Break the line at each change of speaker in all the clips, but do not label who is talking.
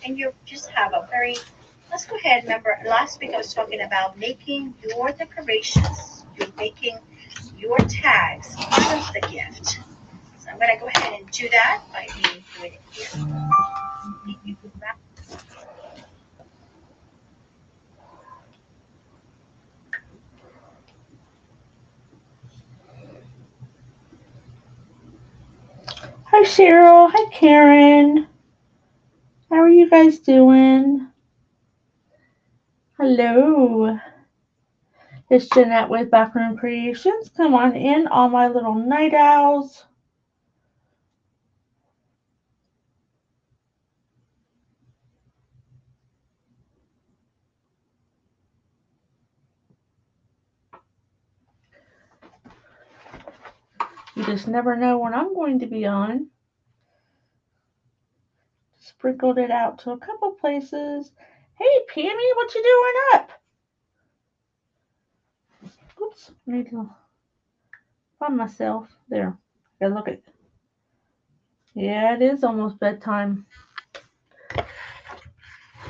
and you just have a very, let's go ahead. Remember, last week I was talking about making your decorations, you're making your tags part of the gift. So I'm going to go ahead and do that by me doing it here. Let me do that.
Hi Cheryl. Hi Karen. How are you guys doing? Hello. It's Jeanette with Backroom Creations. Come on in, all my little night owls. You just never know when I'm going to be on. Sprinkled it out to a couple places. Hey Pammy, what you doing up? Oops, I need to find myself. There. Gotta look at. Yeah, it is almost bedtime.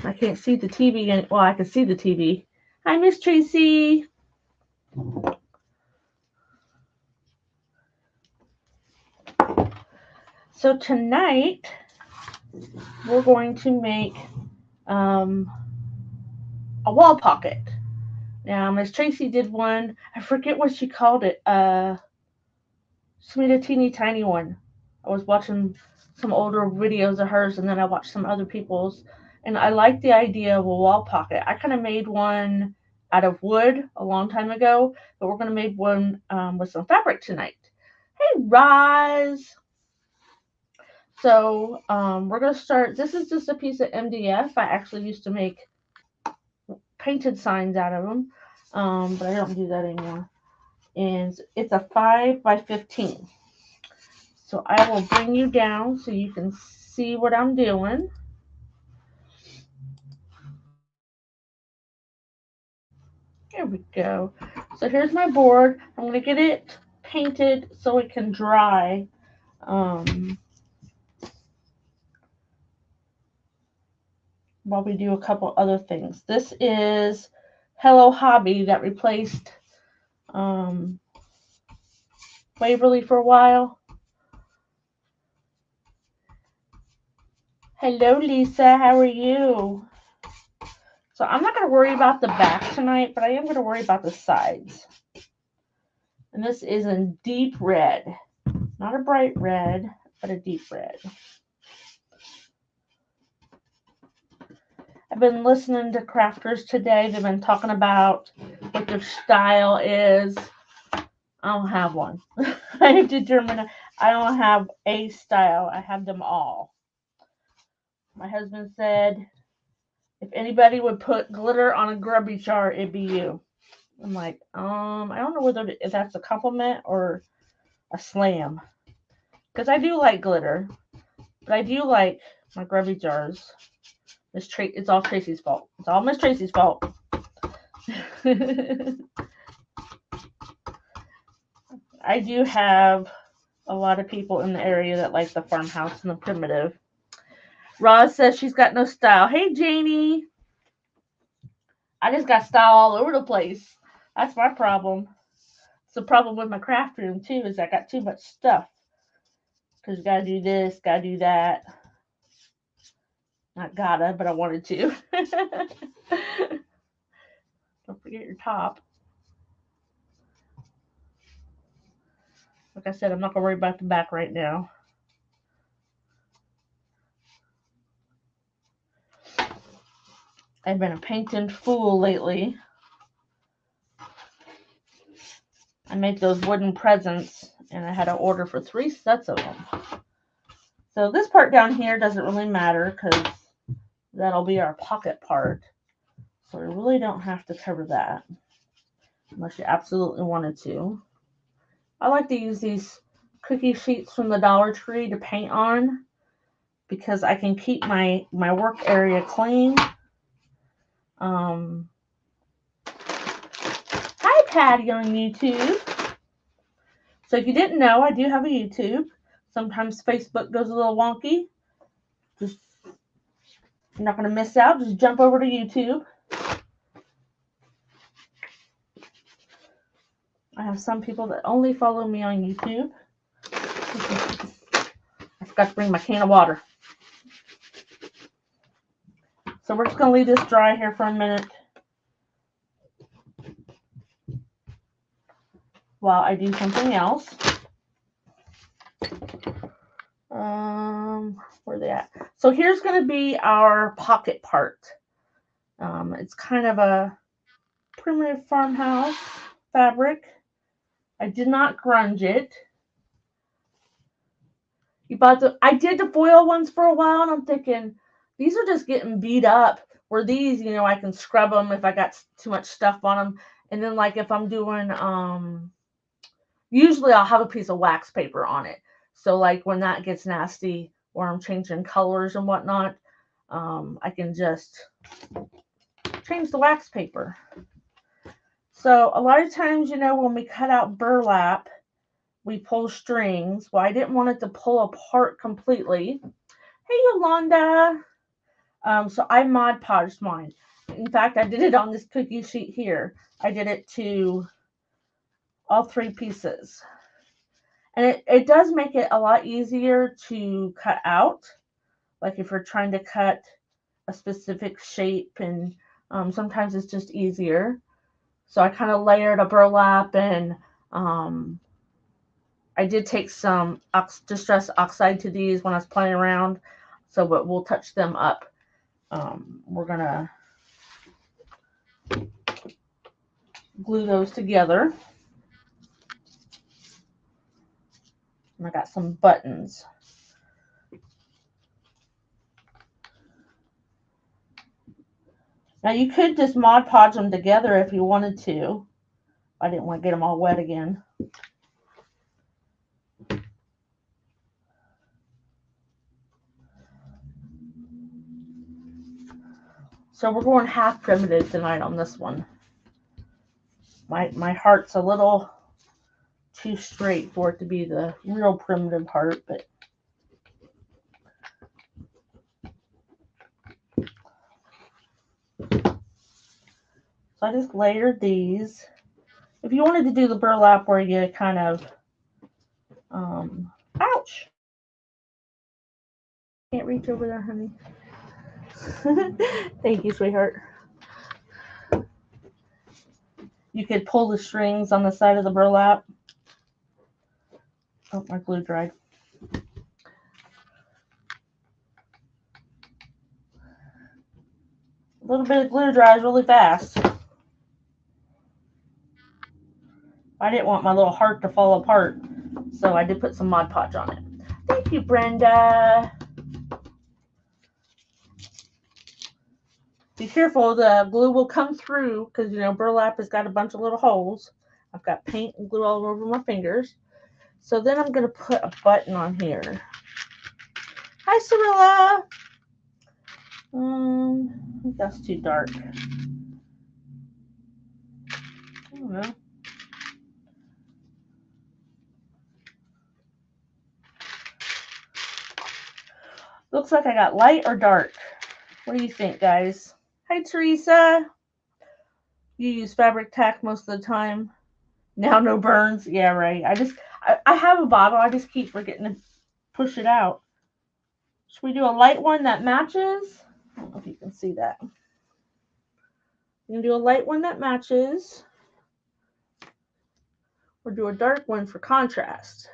I can't see the TV. Well, I can see the TV. Hi, Miss Tracy. So tonight we're going to make um, a wall pocket. Now, Miss Tracy did one. I forget what she called it. She made a teeny tiny one. I was watching some older videos of hers, and then I watched some other people's, and I like the idea of a wall pocket. I kind of made one out of wood a long time ago, but we're going to make one with some fabric tonight. Hey, Roz. So we're going to start. This is just a piece of MDF. I actually used to make painted signs out of them, but I don't do that anymore. And it's a 5 by 15. So I will bring you down so you can see what I'm doing. There we go. So here's my board. I'm going to get it painted so it can dry. Um, while we do a couple other things. This is Hello Hobby that replaced um, Waverly for a while. Hello, Lisa. How are you? So I'm not going to worry about the back tonight, but I am going to worry about the sides. And this is in deep red. Not a bright red, but a deep red. I've been listening to crafters today. They've been talking about what their style is. I don't have one. I have determined I don't have a style. I have them all. My husband said, if anybody would put glitter on a grubby chart, it'd be you. I'm like, I don't know whether if that's a compliment or a slam. Because I do like glitter, but I do like my grubby jars. It's all Tracy's fault. It's all Miss Tracy's fault. I do have a lot of people in the area that like the farmhouse and the primitive. Roz says she's got no style. Hey, Janie. I just got style all over the place. That's my problem. It's the problem with my craft room, too, is I got too much stuff. Because you gotta do this, gotta do that. Not gotta, but I wanted to. Don't forget your top. Like I said, I'm not gonna worry about the back right now. I've been a painting fool lately. I make those wooden presents, and I had to order for 3 sets of them. So this part down here doesn't really matter because that'll be our pocket part. So we really don't have to cover that unless you absolutely wanted to. I like to use these cookie sheets from the Dollar Tree to paint on because I can keep my work area clean. Hi, Patty on YouTube. So if you didn't know, I do have a YouTube. Sometimes Facebook goes a little wonky. Just You're not going to miss out. Just jump over to YouTube. I have some people that only follow me on YouTube. I forgot to bring my can of water. So we're just going to leave this dry here for a minute while I do something else. Where are they at? So here's going to be our pocket part. It's kind of a primitive farmhouse fabric. I did not grunge it. I did the foil ones for a while, and I'm thinking, these are just getting beat up. Where these, I can scrub them if I got too much stuff on them. And then, like, if I'm doing, usually I'll have a piece of wax paper on it. So, like, when that gets nasty or I'm changing colors and whatnot, I can just change the wax paper. So, a lot of times, when we cut out burlap, we pull strings. Well, I didn't want it to pull apart completely. Hey, Yolanda. So I Mod Podged mine. In fact, I did it on this cookie sheet here. I did it to all 3 pieces. And it does make it a lot easier to cut out. Like if you're trying to cut a specific shape, and sometimes it's just easier. So I kind of layered a burlap, and I did take some distress oxide to these when I was playing around. So but we'll touch them up. We're going to glue those together. And I got some buttons. Now you could just Mod Podge them together if you wanted to. I didn't want to get them all wet again. So we're going half primitive tonight on this one. My heart's a little too straight for it to be the real primitive heart, but so I just layered these. If you wanted to do the burlap where you kind of ouch. Can't reach over there, honey. Thank you, sweetheart. You could pull the strings on the side of the burlap. Oh, my glue dried. A little bit of glue dries really fast. I didn't want my little heart to fall apart, so I did put some Mod Podge on it. Thank you, Brenda. Be careful, the glue will come through because, burlap has got a bunch of little holes. I've got paint and glue all over my fingers. So then I'm going to put a button on here. Hi, Cirilla. I think that's too dark. I don't know. Looks like I got light or dark. What do you think, guys? Hi, Teresa. You use fabric tack most of the time. Now no burns. Yeah, right. I have a bottle. I just keep forgetting to push it out. Should we do a light one that matches? I don't know if you can see that. You can do a light one that matches. Or do a dark one for contrast.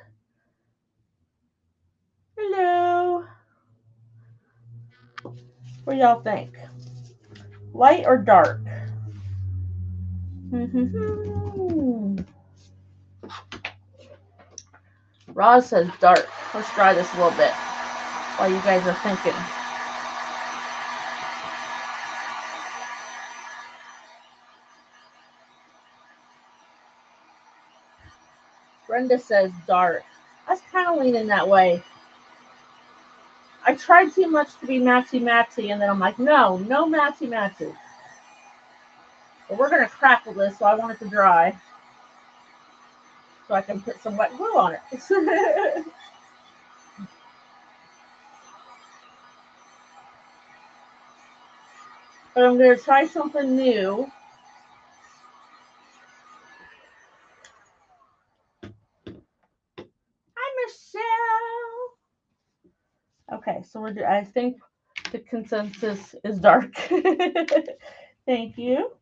Hello. What do y'all think? Light or dark? Roz says dark. Let's try this a little bit while you guys are thinking. Brenda says dark. I was kind of leaning that way. I tried too much to be matchy-matchy, and then I'm like, no matchy-matchy. But we're going to crackle this, so I want it to dry. So I can put some wet glue on it. but I'm going to try something new. Hi, Michelle. Okay, so I think the consensus is dark. Thank you.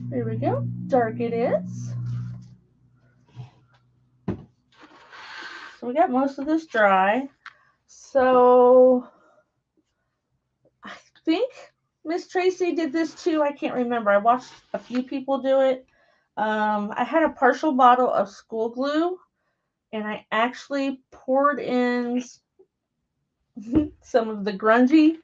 There we go. Dark it is. So we got most of this dry. So I think Miss Tracy did this too. I can't remember. I watched a few people do it. I had a partial bottle of school glue, and I actually poured in some of the grungy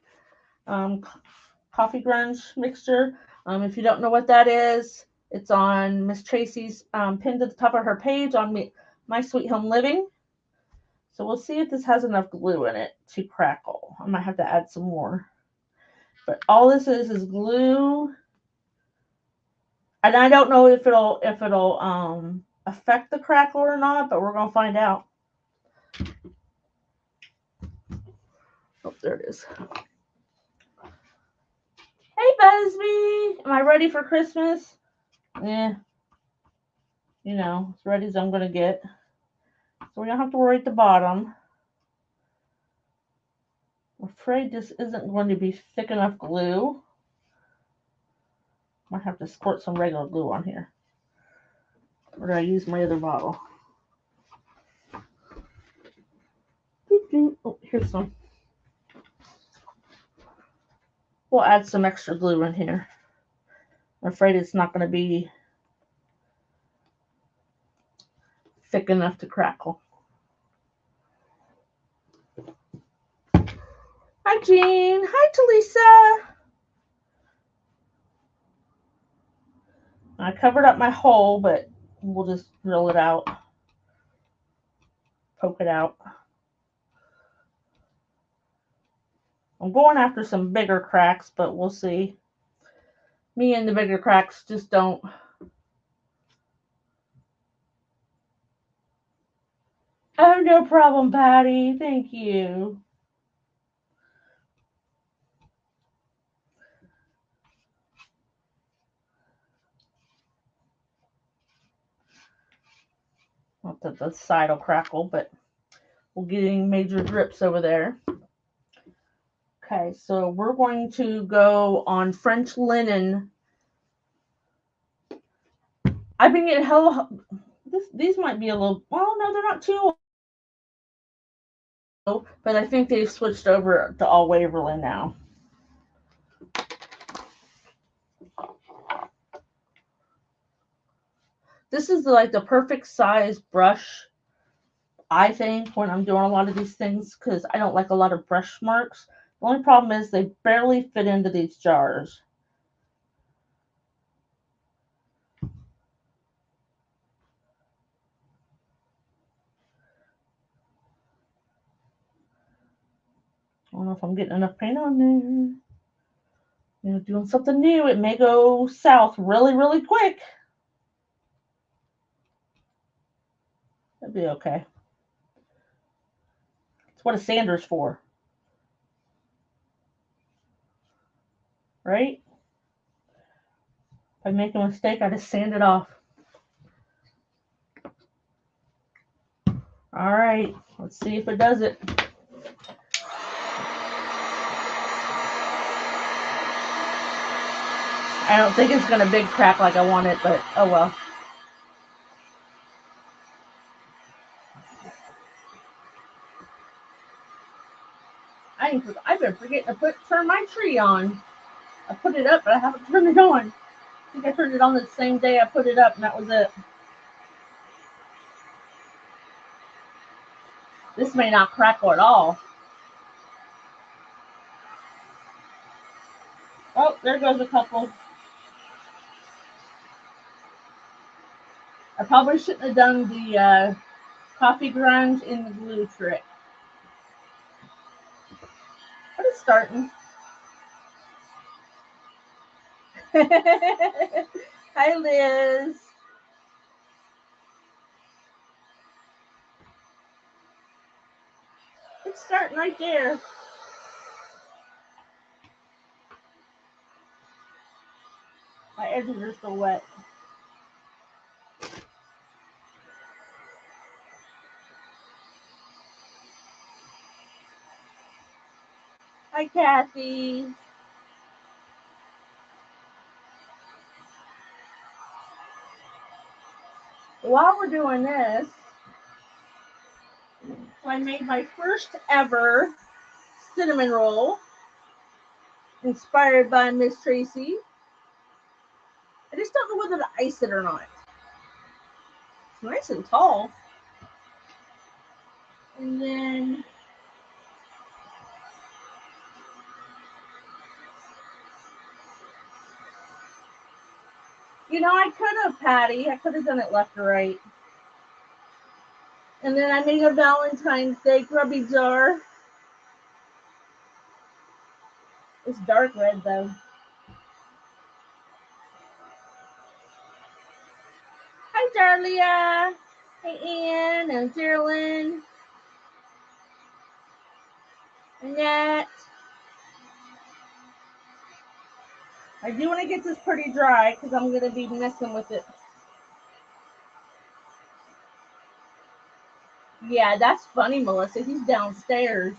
coffee grunge mixture. If you don't know what that is, it's on Miss Tracy's pinned to the top of her page on My Sweet Home Living. So we'll see if this has enough glue in it to crackle. I might have to add some more. But all this is glue. And I don't know if it'll affect the crackle or not, but we're gonna find out. Oh, there it is. Hey Busby! Am I ready for Christmas? Yeah. You know, as ready as I'm gonna get. So we don't have to worry at the bottom. I'm afraid this isn't going to be thick enough glue. Might have to squirt some regular glue on here. Or do I use my other bottle? Oh, here's some. We'll add some extra glue in here. I'm afraid it's not going to be thick enough to crackle. Hi, Jean. Hi, Talisa. I covered up my hole, but we'll just drill it out. Poke it out. I'm going after some bigger cracks, but we'll see. Me and the bigger cracks just don't. Oh, no problem, Patty. Thank you. Not that the side will crackle, but we're getting major drips over there. Okay, so we're going to go on French linen. I've been getting hella. These might be a little. Well, no, they're not too old, but I think they've switched over to all Waverly now. This is like the perfect size brush, I think, when I'm doing a lot of these things, because I don't like a lot of brush marks. The only problem is they barely fit into these jars. I don't know if I'm getting enough paint on there. You know, doing something new, it may go south really, really quick. That'd be okay. That's what a sander's for. Right? If I make a mistake, I just sand it off. All right, let's see if it does it. I don't think it's gonna big crack like I want it, but oh well. I've been forgetting to turn my tree on. I put it up, but I haven't turned it on. I think I turned it on the same day I put it up, and that was it. This may not crackle at all. Oh, there goes a couple. I probably shouldn't have done the coffee grunge in the glue trick. But it's starting. Hi, Liz. It's starting right there. My edges are still wet. Hi, Kathy. While we're doing this, I made my first ever cinnamon roll inspired by Miss Tracy. I just don't know whether to ice it or not. It's nice and tall. And then you know, I could have, Patty. I could have done it left or right. And then I made a Valentine's Day grubby jar. It's dark red though. Hi, Darlia. Hey, Ann and Geraldine. Jeanette. I do want to get this pretty dry because I'm going to be messing with it. Yeah, that's funny, Melissa. He's downstairs.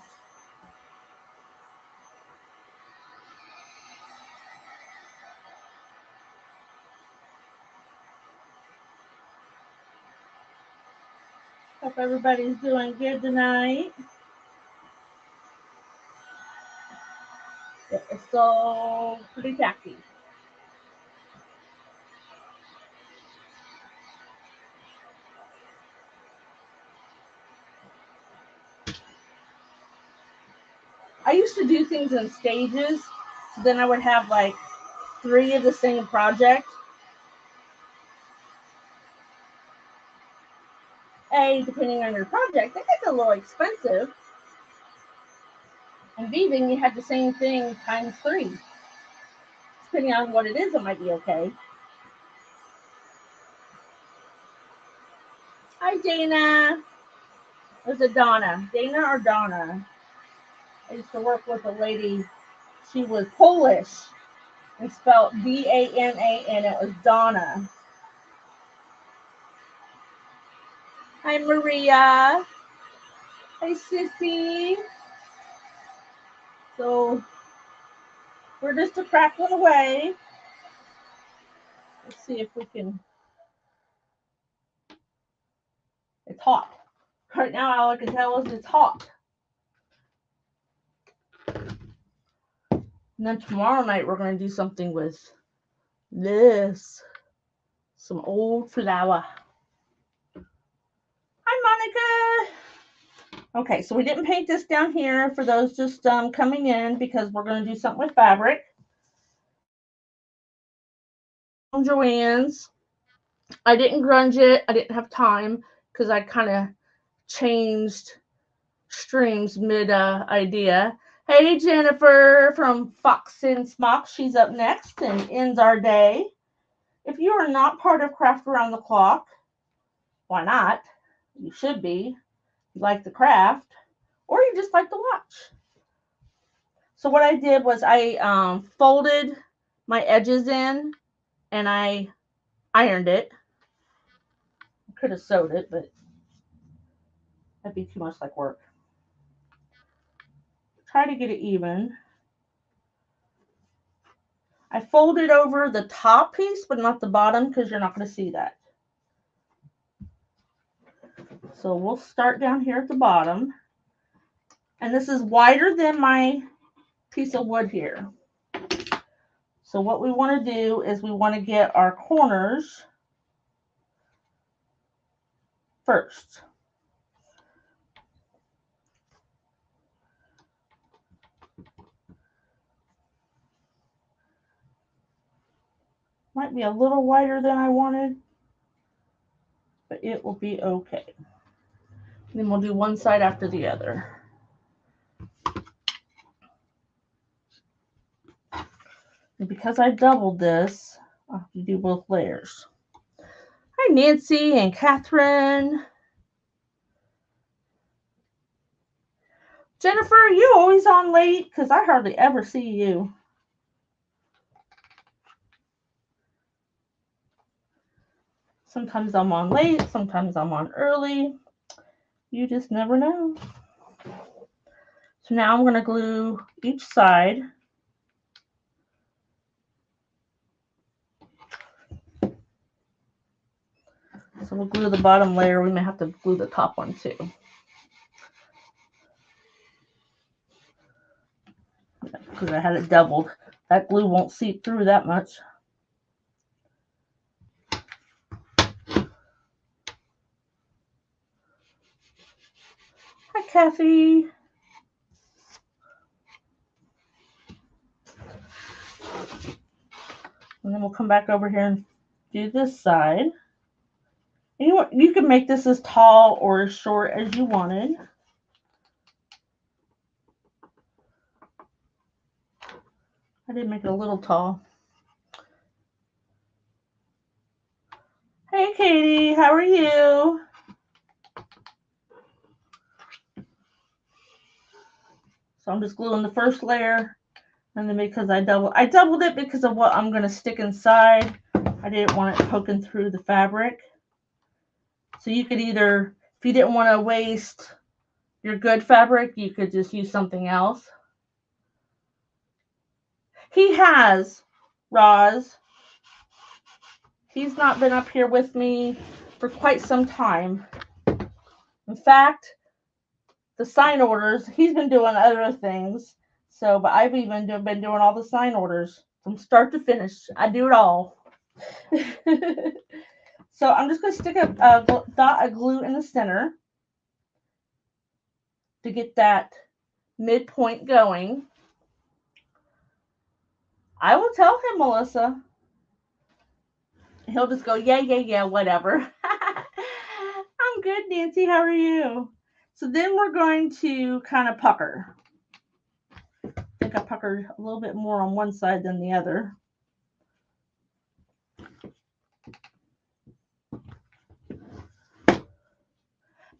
Hope everybody's doing good tonight. It's so pretty tacky. I used to do things in stages, so then I would have like 3 of the same project. Depending on your project, that gets a little expensive. And B, then you have the same thing times 3. Depending on what it is, it might be okay. Hi, Dana. Was it Donna? Dana or Donna? I used to work with a lady. She was Polish and spelled Dana, and it was Donna. Hi, Maria. Hi, Sissy. So we're just a crackling away. Let's see if we can. It's hot. Right now, all I can tell is it's hot. And then tomorrow night, we're going to do something with this. Some old flour. Hi, Monica. Okay, so we didn't paint this down here for those just coming in because we're going to do something with fabric. Joann's. I didn't grunge it. I didn't have time because I kind of changed streams mid idea. Hey, Jennifer from Fox and Smock. She's up next and ends our day. If you are not part of Craft Around the Clock, why not? You should be. You like the craft, or you just like to watch. So what I did was I folded my edges in and I ironed it. I could have sewed it, but that'd be too much like work. Try to get it even. I folded over the top piece, but not the bottom because you're not going to see that. So we'll start down here at the bottom. And this is wider than my piece of wood here. So what we want to do is we want to get our corners first. Might be a little wider than I wanted, but it will be okay. Then we'll do one side after the other. And because I doubled this, I'll have to do both layers. Hi, Nancy and Catherine. Jennifer, are you always on late? Because I hardly ever see you. Sometimes I'm on late, sometimes I'm on early. You just never know. So now I'm going to glue each side. So we'll glue the bottom layer. We may have to glue the top one too. Because I had it doubled. That glue won't seep through that much. Hi, Kathy. And then we'll come back over here and do this side. And you can make this as tall or as short as you wanted. I did make it a little tall. Hey, Katie, how are you? So I'm just gluing the first layer, and then because I doubled it because of what I'm going to stick inside. I didn't want it poking through the fabric. So you could either, if you didn't want to waste your good fabric, you could just use something else. He has, Roz. He's not been up here with me for quite some time. In fact, the sign orders, he's been doing other things. So, but I've even been doing all the sign orders from start to finish. I do it all. So I'm just going to stick a dot of glue in the center to get that midpoint going. I will tell him, Melissa. He'll just go, yeah, whatever. I'm good, Nancy. How are you? So then we're going to kind of pucker. I think I puckered a little bit more on one side than the other.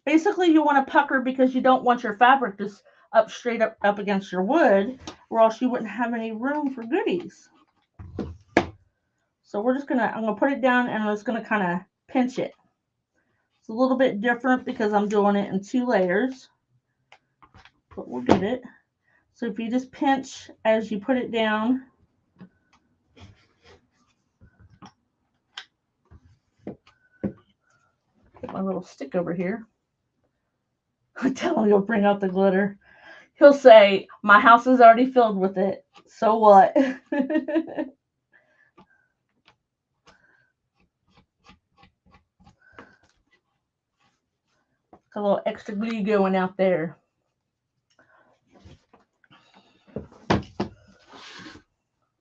Basically, you want to pucker because you don't want your fabric just straight up against your wood, or else you wouldn't have any room for goodies. So I'm gonna put it down and I'm just gonna kind of pinch it. It's a little bit different because I'm doing it in 2 layers, but we'll get it. So if you just pinch as you put it down, get my little stick over here. I tell him he'll bring out the glitter. He'll say, my house is already filled with it. So what? A little extra glue going out there.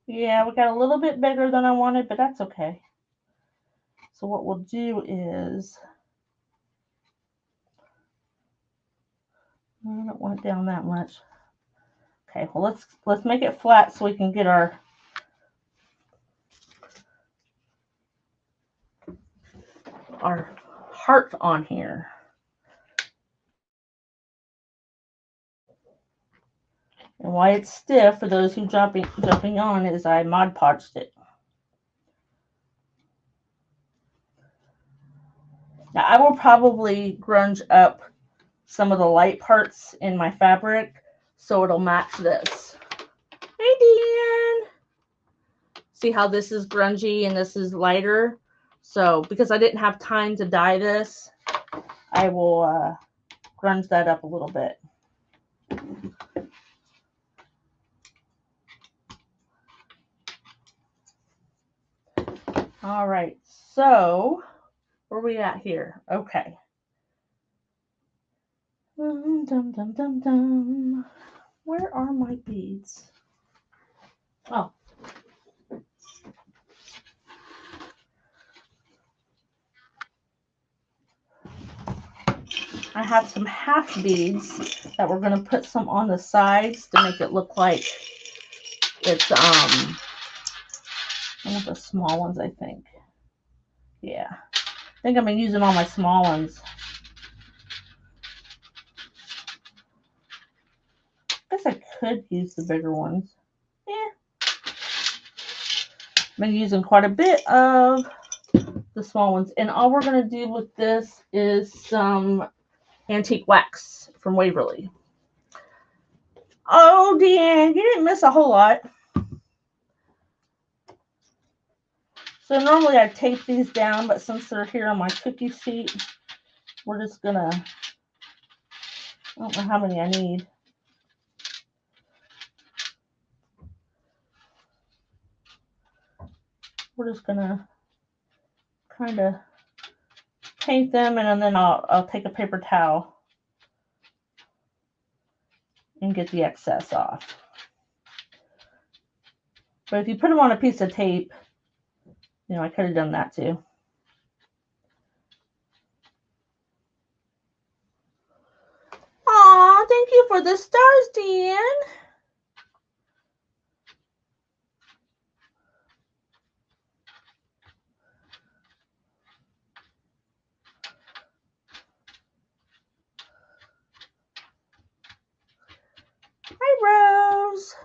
Yeah, we got a little bit bigger than I wanted, but that's okay. So what we'll do is, I don't want it down that much. Okay, well let's make it flat so we can get our heart on here. And why it's stiff, for those who jumping on, is I Mod Podged it. Now I will probably grunge up some of the light parts in my fabric so it'll match this. Hey, Deanne! See how this is grungy and this is lighter? So because I didn't have time to dye this, I will grunge that up a little bit. All right, so where are we at here? Okay. Dum, dum, dum, dum. Where are my beads? Oh. I have some half beads that we're going to put some on the sides to make it look like it's one of the small ones, I think. Yeah. I think I've been using all my small ones. could use the bigger ones. Yeah. I've been using quite a bit of the small ones. And all we're going to do with this is some antique wax from Waverly. Oh, Deanne, you didn't miss a whole lot. So normally I tape these down, but since they're here on my cookie sheet, we're just going to, I don't know how many I need. We're just going to kind of paint them, and then I'll take a paper towel and get the excess off. But if you put them on a piece of tape, you know, I could have done that too. Aw, thank you for the stars, Dan. Hi, Rose.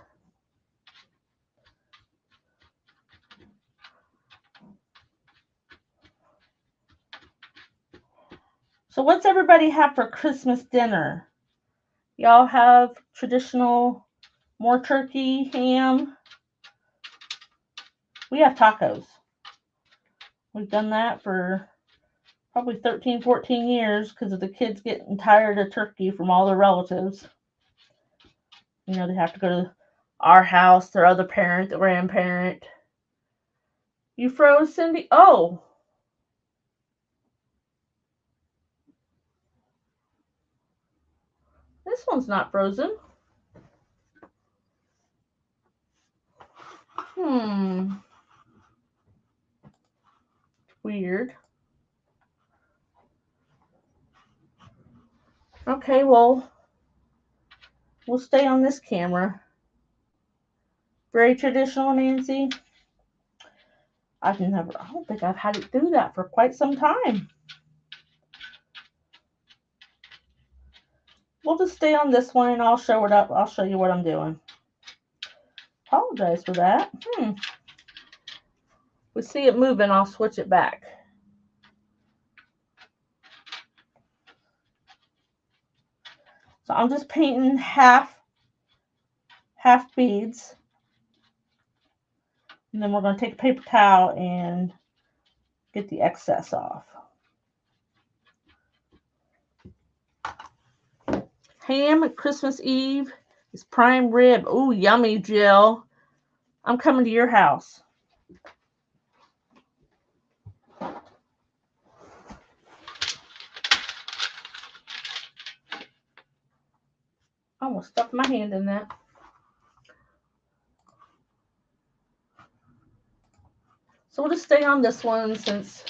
So what's everybody have for Christmas dinner? Y'all have traditional, more turkey, ham? We have tacos. We've done that for probably 13, 14 years because of the kids getting tired of turkey from all their relatives. You know, they have to go to our house, their other parent, their grandparent. You froze, Cindy? Oh. This one's not frozen. Weird. Okay, well, we'll stay on this camera. Very traditional, Nancy. I don't think I've had it do that for quite some time. We'll just stay on this one and I'll show it up. I'll show you what I'm doing. Apologize for that. We see it moving, I'll switch it back. So I'm just painting half beads. And then we're going to take a paper towel and get the excess off. Ham at Christmas Eve is prime rib. Ooh, yummy, Jill. I'm coming to your house. I almost stuck my hand in that. So we'll just stay on this one since.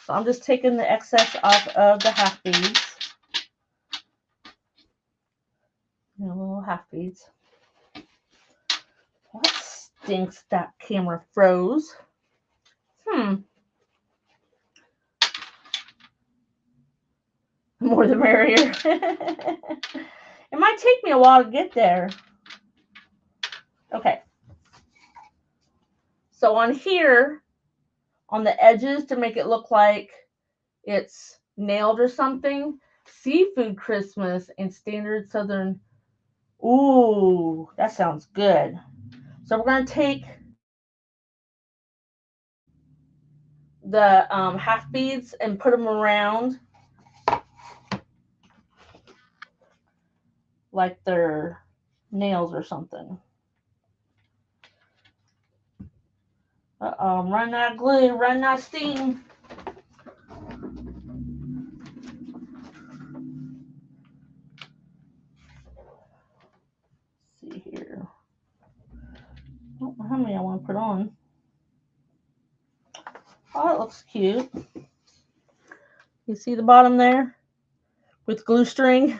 So I'm just taking the excess off of the half beads. You know, little half beads. What stinks, that camera froze. More the merrier. It might take me a while to get there. Okay. So on here, on the edges to make it look like it's nailed or something, seafood Christmas and standard Southern. Ooh, that sounds good. So we're going to take the half beads and put them around like they're nails or something. Uh-oh, run that glue, run that steam. Let's see here. I don't know how many I want to put on. Oh, it looks cute. You see the bottom there with glue string?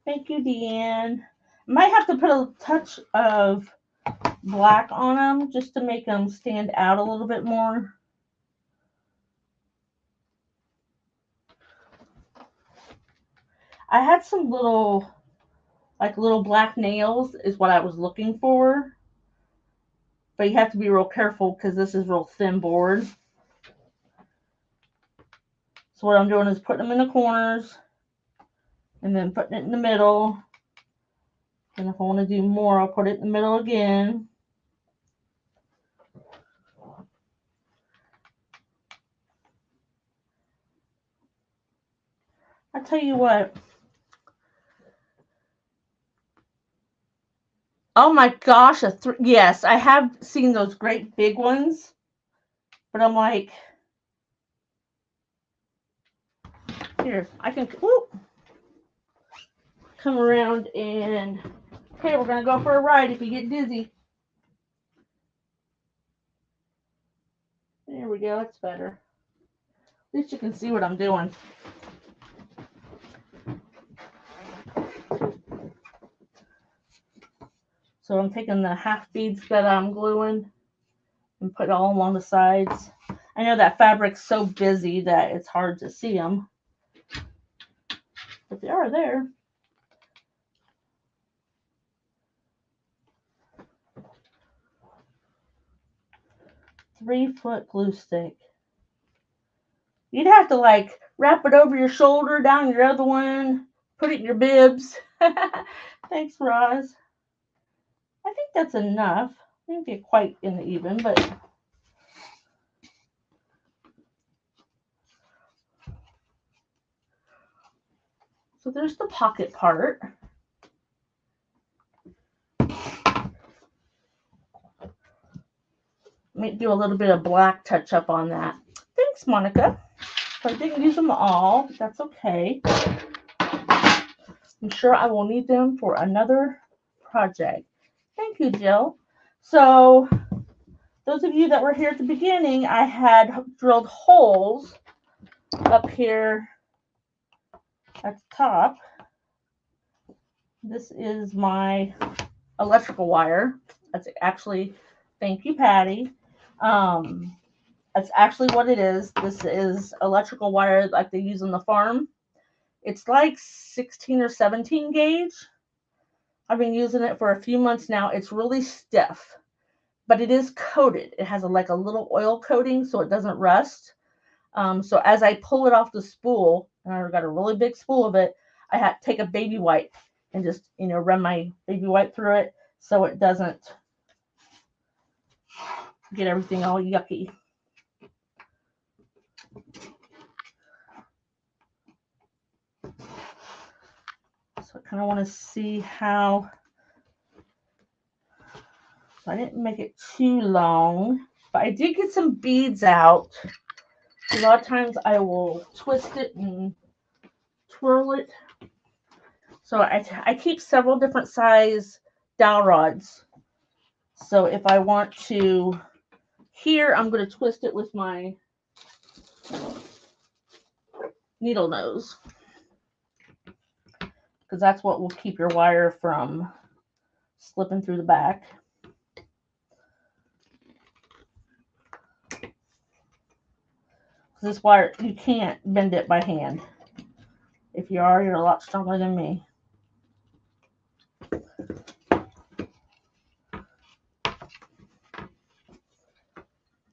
Thank you, Deanne. Might have to put a touch of black on them just to make them stand out a little bit more. I had some little, like little black nails is what I was looking for. But you have to be real careful because this is real thin board. So what I'm doing is putting them in the corners and then putting it in the middle. And if I want to do more, I'll put it in the middle again. I tell you what. Oh my gosh, yes, I have seen those great big ones. But I'm like, here, I can come around and, okay, we're going to go for a ride if you get dizzy. There we go, that's better. At least you can see what I'm doing. So I'm taking the half beads that I'm gluing and put it all along the sides. I know that fabric's so busy that it's hard to see them, but they are there. Three-foot glue stick. You'd have to like wrap it over your shoulder, down your other one, put it in your bibs. Thanks, Roz. I think that's enough. I didn't get quite in the even, but so there's the pocket part. Might do a little bit of black touch up on that. Thanks, Monica. So I didn't use them all, but that's okay. I'm sure I will need them for another project. Thank you, Jill. So those of you that were here at the beginning, I had drilled holes up here at the top. This is my electrical wire. That's actually, thank you, Patty. That's actually what it is. This is electrical wire like they use on the farm. It's like 16 or 17 gauge. I've been using it for a few months now. It's really stiff, but it is coated. It has like a little oil coating so it doesn't rust. So as I pull it off the spool, and I've got a really big spool of it, I had to take a baby wipe and just, run my baby wipe through it so it doesn't get everything all yucky. So I kind of want to see how, so I didn't make it too long, but I did get some beads out. A lot of times I will twist it and twirl it. So I keep several different size dowel rods. So if I want to, here I'm going to twist it with my needle nose, because that's what will keep your wire from slipping through the back. This wire, you can't bend it by hand. If you are, you're a lot stronger than me.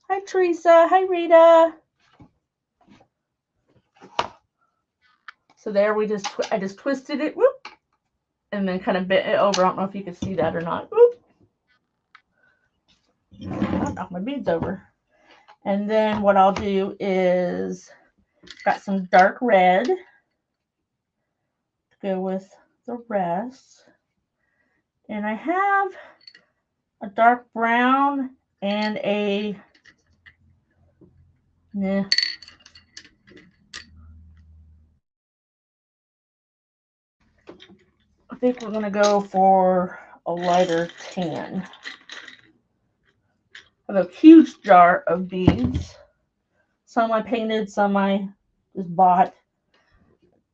Hi, Teresa. Hi, Rita. So there, I just twisted it, whoop, and then kind of bent it over. I don't know if you can see that or not. Whoop. I'll knock my beads over. And then what I'll do is got some dark red to go with the rest. And I have a dark brown and a, I think we're going to go for a lighter tan. I have a huge jar of beads. Some I painted, some I just bought.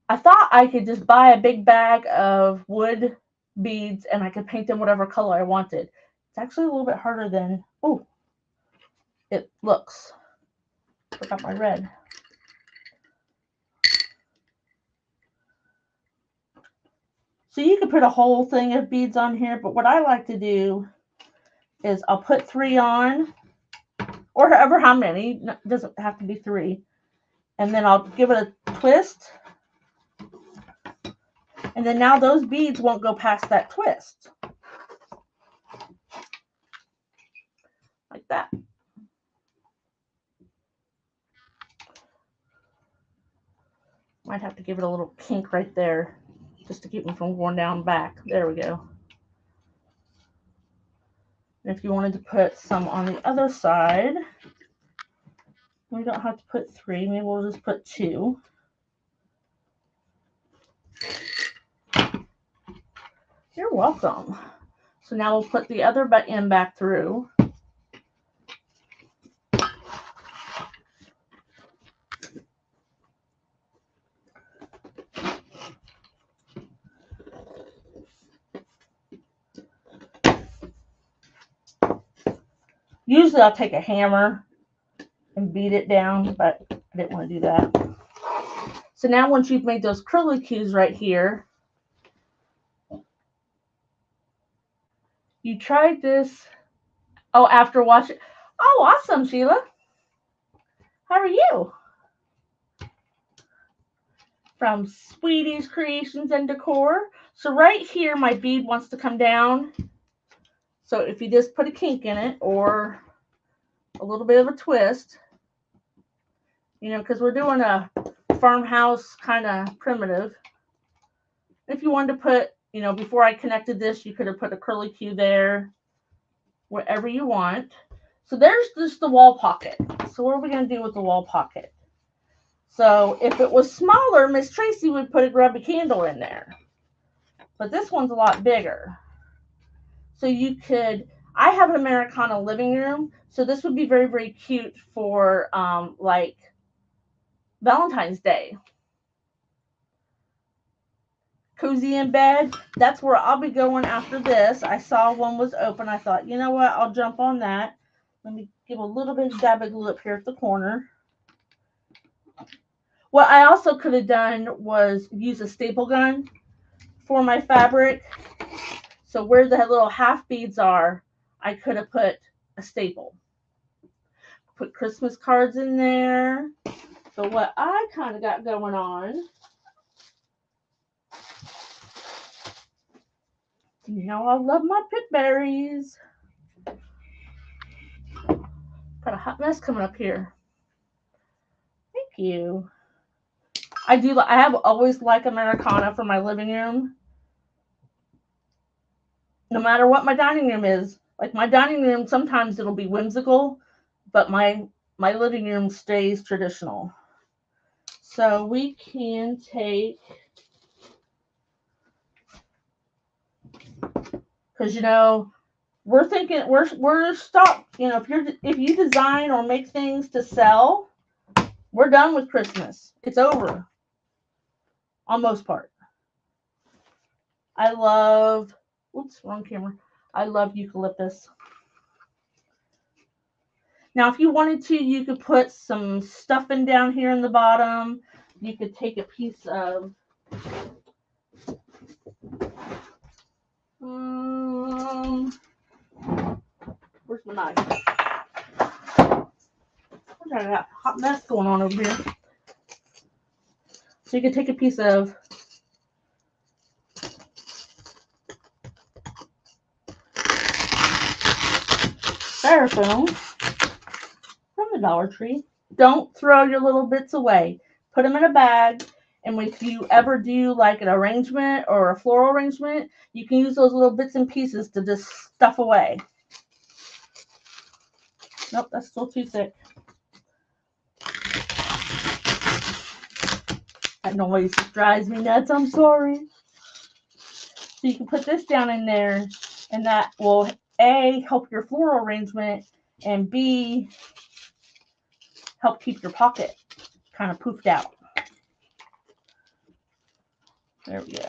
I thought I could just buy a big bag of wood beads and I could paint them whatever color I wanted. It's actually a little bit harder than, it looks. Forgot my red. So you could put a whole thing of beads on here, but what I like to do is I'll put 3 on, or however how many, it doesn't have to be 3. And then I'll give it a twist. And then now those beads won't go past that twist. Like that. Might have to give it a little kink right there just to keep them from going down back. There we go. And if you wanted to put some on the other side, we don't have to put 3. Maybe we'll just put 2. You're welcome. So now we'll put the other end back through. Usually I'll take a hammer and beat it down, but I didn't want to do that. So now once you've made those curlicues right here, you tried this, oh, after watching, oh, awesome, Sheila. How are you? From Sweetie's Creations and Decor. So right here, my bead wants to come down. So if you just put a kink in it or a little bit of a twist, you know, because we're doing a farmhouse kind of primitive. If you wanted to put, you know, before I connected this, you could have put a curlicue there, whatever you want. So there's just the wall pocket. So what are we going to do with the wall pocket? So if it was smaller, Miss Tracy would put a grubby candle in there. But this one's a lot bigger. So you could, I have an Americana living room, so this would be very, very cute for like Valentine's Day. Cozy in bed, that's where I'll be going after this. I saw one was open. I thought, you know what, I'll jump on that. Let me give a little bit of dab of glue up here at the corner. What I also could have done was use a staple gun for my fabric. So where the little half beads are, I could have put a staple. Put Christmas cards in there. So what I kind of got going on, you know, I love my pit berries. Got a hot mess coming up here. Thank you. I have always liked Americana for my living room. No matter what my dining room is. Like my dining room, sometimes it'll be whimsical, but my living room stays traditional. So we can take, because you know, we're thinking we're stopped. You know, if you design or make things to sell, we're done with Christmas. It's over. On most part. I love, oops, wrong camera. I love eucalyptus. Now, if you wanted to, you could put some stuffing down here in the bottom. You could take a piece of where's my knife? I got a hot mess going on over here. So you could take a piece of styrofoam from the Dollar Tree. Don't throw your little bits away. Put them in a bag. And if you ever do like an arrangement or a floral arrangement, you can use those little bits and pieces to just stuff away. Nope, that's still too thick. That noise drives me nuts. I'm sorry. So you can put this down in there, and that will A, help your floral arrangement, and B, help keep your pocket kind of poofed out. There we go.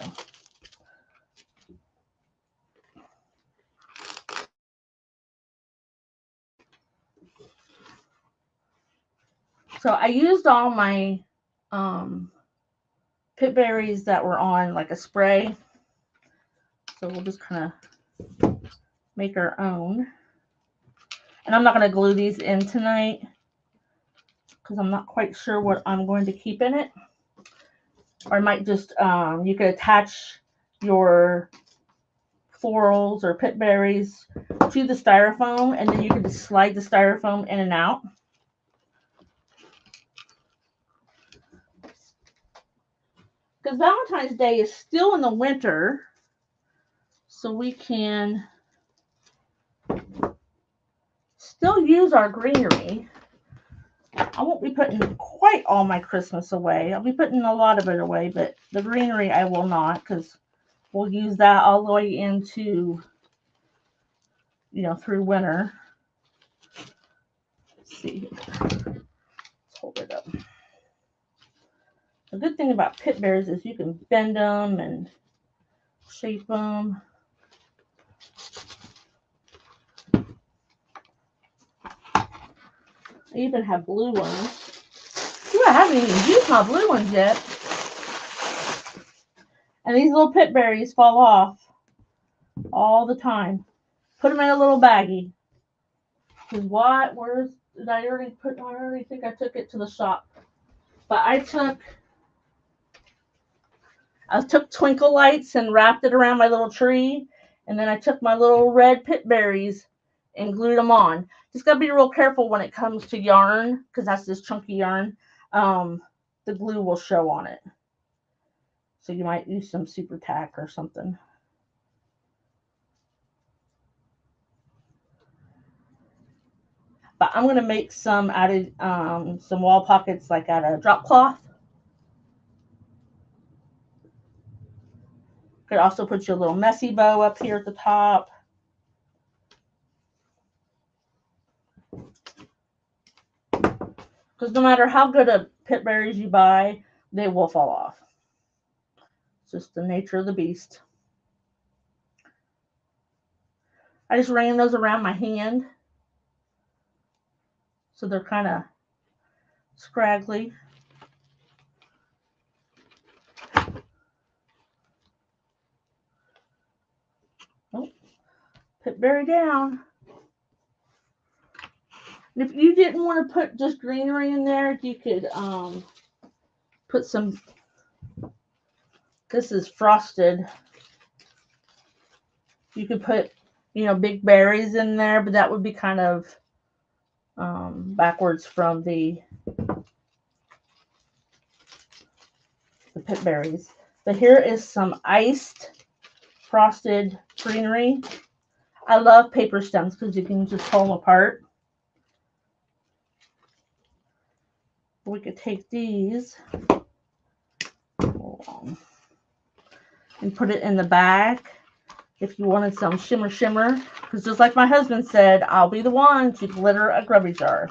So I used all my pit berries that were on like a spray. So we'll just kind of make our own. And I'm not going to glue these in tonight because I'm not quite sure what I'm going to keep in it. Or I might just, you could attach your florals or pit berries to the styrofoam, and then you can just slide the styrofoam in and out. Because Valentine's Day is still in the winter, so we can still use our greenery. I won't be putting quite all my Christmas away. I'll be putting a lot of it away, but the greenery I will not, because we'll use that all the way into, through winter. Let's see. Let's hold it up. The good thing about pit bears is you can bend them and shape them. I even have blue ones. Ooh, I haven't even used my blue ones yet. And these little pit berries fall off all the time. Put them in a little baggie. Because what? Did I already put? I already think I took it to the shop. But I took twinkle lights and wrapped it around my little tree. And then I took my little red pit berries and glued them on. Just got to be real careful when it comes to yarn, because that's this chunky yarn. The glue will show on it. So you might use some super tack or something. But I'm going to make some out of some wall pockets, like out of drop cloth. Could also put your little messy bow up here at the top. Because no matter how good of pit berries you buy, they will fall off. It's just the nature of the beast. I just ran those around my hand, so they're kind of scraggly. Oh, pit berry down. And if you didn't want to put just greenery in there, you could put some. This is frosted. You could put, big berries in there, but that would be kind of backwards from the pit berries. But here is some iced frosted greenery. I love paper stems because you can just pull them apart. We could take these and put it in the bag if you wanted some shimmer. Because just like my husband said, I'll be the one to glitter a grubby jar.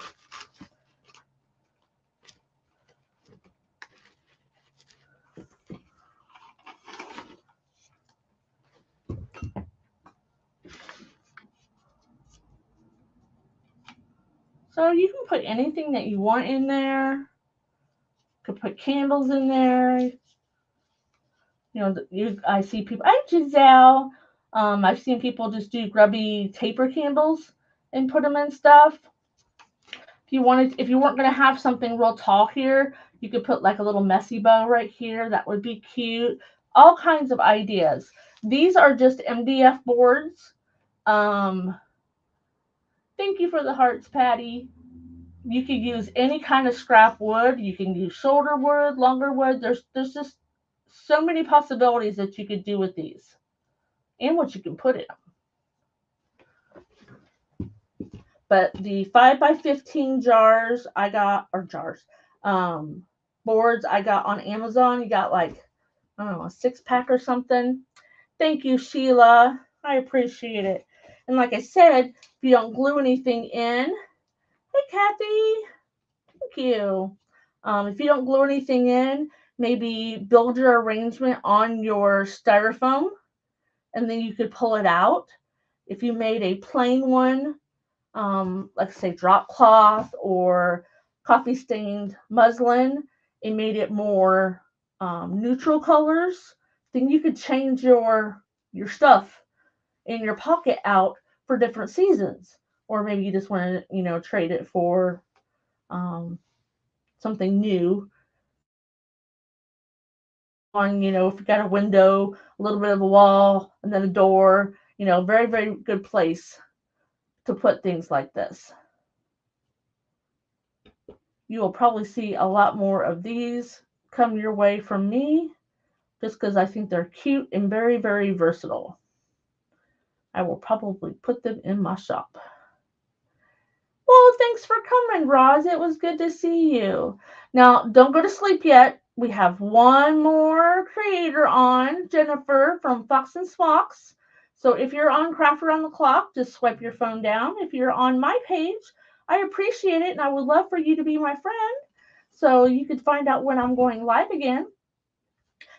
So you can put anything that you want in there. You could put candles in there. I see people. Hi, Giselle. I've seen people just do grubby taper candles and put them in stuff. If you weren't going to have something real tall here, you could put like a little messy bow right here. That would be cute. All kinds of ideas. These are just MDF boards. Thank you for the hearts, Patty. You could use any kind of scrap wood. You can use shoulder wood, longer wood. There's just so many possibilities that you could do with these, and what you can put in them. But the 5x15 jars I got, or jars, boards I got on Amazon. You got like, I don't know, a 6-pack or something. Thank you, Sheila. I appreciate it. And like I said, if you don't glue anything in, hey, Kathy, thank you. If you don't glue anything in, maybe build your arrangement on your styrofoam, and then you could pull it out. If you made a plain one, like say drop cloth or coffee stained muslin, and made it more neutral colors, then you could change your your stuff in your pocket out for different seasons. Or maybe you just want to, trade it for something new. If you got a window, a little bit of a wall, and then a door, very, very good place to put things like this. You will probably see a lot more of these come your way from me just because I think they're cute and very, very versatile. I will probably put them in my shop. Well, thanks for coming, Roz. It was good to see you. Now, don't go to sleep yet. We have one more creator on, Jennifer from Fox and Swox. So if you're on Craft Around the Clock, just swipe your phone down. If you're on my page, I appreciate it, and I would love for you to be my friend so you could find out when I'm going live again.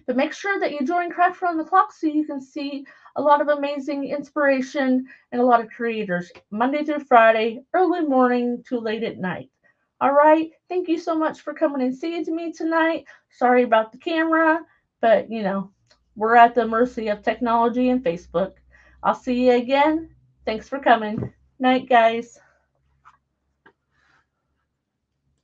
But make sure that you join Craft Around the Clock so you can see a lot of amazing inspiration and a lot of creators Monday through Friday, early morning to late at night. All right. Thank you so much for coming and seeing me tonight. Sorry about the camera, but we're at the mercy of technology and Facebook. I'll see you again. Thanks for coming. Night, guys.